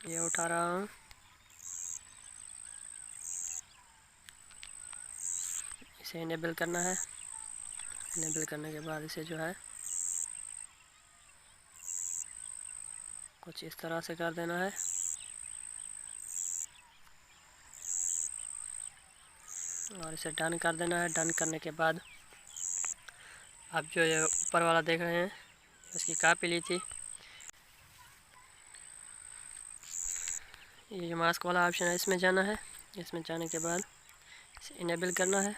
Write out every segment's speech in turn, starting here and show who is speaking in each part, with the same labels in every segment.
Speaker 1: ये उठा रहा हूँ। इसे इनेबल करना है। इनेबल करने के बाद इसे जो है कुछ इस तरह से कर देना है। और इसे डन कर देना है। डन करने के बाद आप जो ये ऊपर वाला देख रहे हैं, इसकी कॉपी ली थी। ये जो मास्क वाला ऑप्शन है, इसमें जाना है। इसमें जाने के बाद इसे इनेबल करना है।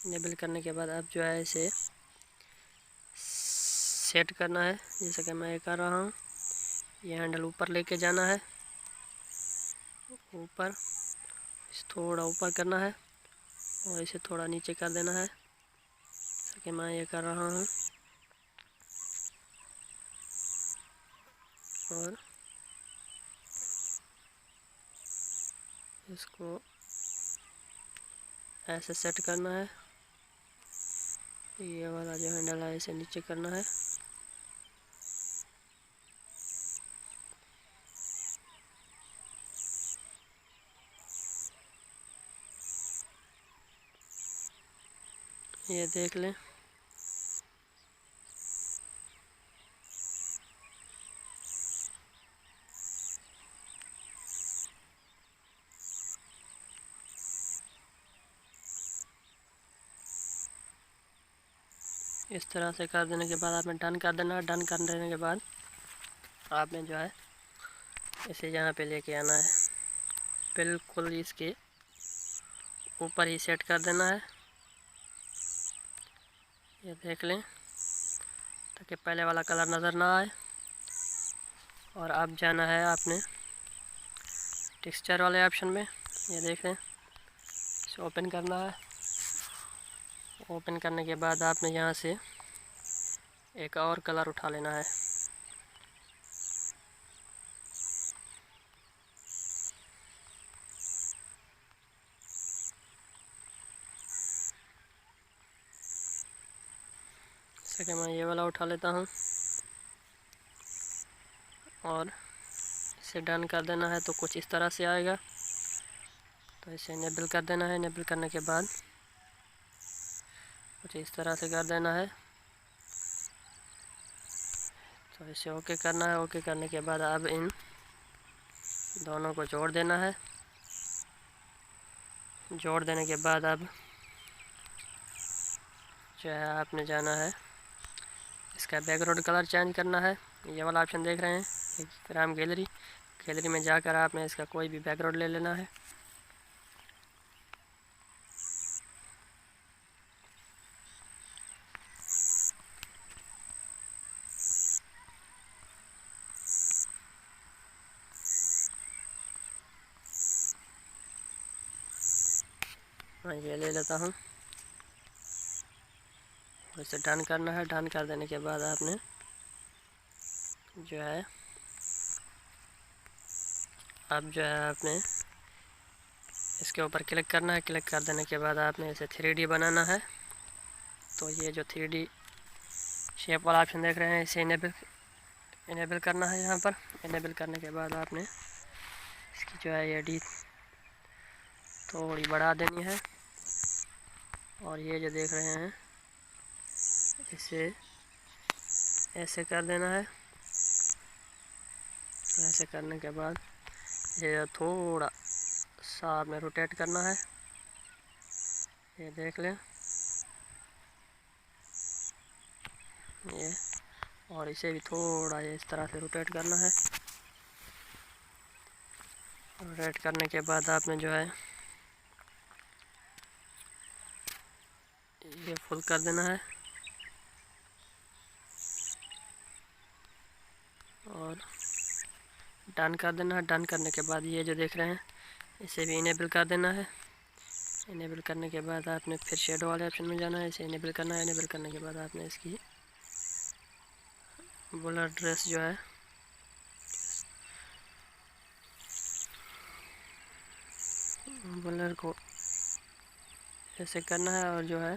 Speaker 1: इनेबल करने के बाद आप जो है इसे सेट करना है, जैसे कि मैं ये कर रहा हूँ। ये हैंडल ऊपर लेके जाना है, ऊपर इसे थोड़ा ऊपर करना है और इसे थोड़ा नीचे कर देना है, जैसे कि मैं ये कर रहा हूँ। और इसको ऐसे सेट करना है। ये वाला जो हैंडल है इसे नीचे करना है। ये देख लें। इस तरह से कर देने के बाद आपने डन कर देना है। डन कर देने के बाद आपने जो है इसे यहाँ पे लेके आना है, बिल्कुल इसके ऊपर ही सेट कर देना है। ये देख लें, ताकि पहले वाला कलर नज़र ना आए। और अब जाना है आपने टेक्सचर वाले ऑप्शन में। ये देख लें, इसे ओपन करना है। ओपन करने के बाद आपने यहाँ से एक और कलर उठा लेना है। जैसे कि मैं ये वाला उठा लेता हूँ और इसे डन कर देना है, तो कुछ इस तरह से आएगा। तो इसे इनेबल कर देना है। इनेबल करने के बाद कुछ इस तरह से कर देना है। तो इसे ओके करना है। ओके करने के बाद अब इन दोनों को जोड़ देना है। जोड़ देने के बाद अब जो है आपने जाना है, इसका बैकग्राउंड कलर चेंज करना है। ये वाला ऑप्शन देख रहे हैं, ग्राम गैलरी। गैलरी में जाकर आपने इसका कोई भी बैकग्राउंड ले लेना है। मैं ये ले लेता हूँ। इसे डन करना है। डन कर देने के बाद आपने जो है अब जो है आपने इसके ऊपर क्लिक करना है। क्लिक कर देने के बाद आपने इसे 3D बनाना है। तो ये जो 3D शेप वाला ऑप्शन देख रहे हैं, इसे इनेबल करना है यहाँ पर। इनेबल करने के बाद आपने इसकी जो है ये डी थोड़ी बढ़ा देनी है। और ये जो देख रहे हैं, इसे ऐसे कर देना है। ऐसे करने के बाद ये थोड़ा सा आपने रोटेट करना है। ये देख लें, ये और इसे भी थोड़ा ये इस तरह से रोटेट करना है। रोटेट करने के बाद आपने जो है ये फुल कर देना है। और डन कर देना है। डन करने के बाद ये जो देख रहे हैं, इसे भी इनेबल कर देना है। इनेबल करने के बाद आपने फिर शेडो वाले ऑप्शन में जाना है। इसे इनेबल करना है। इनेबल करने के बाद आपने इसकी ब्लर ड्रेस जो है ब्लर को ऐसे करना है। और जो है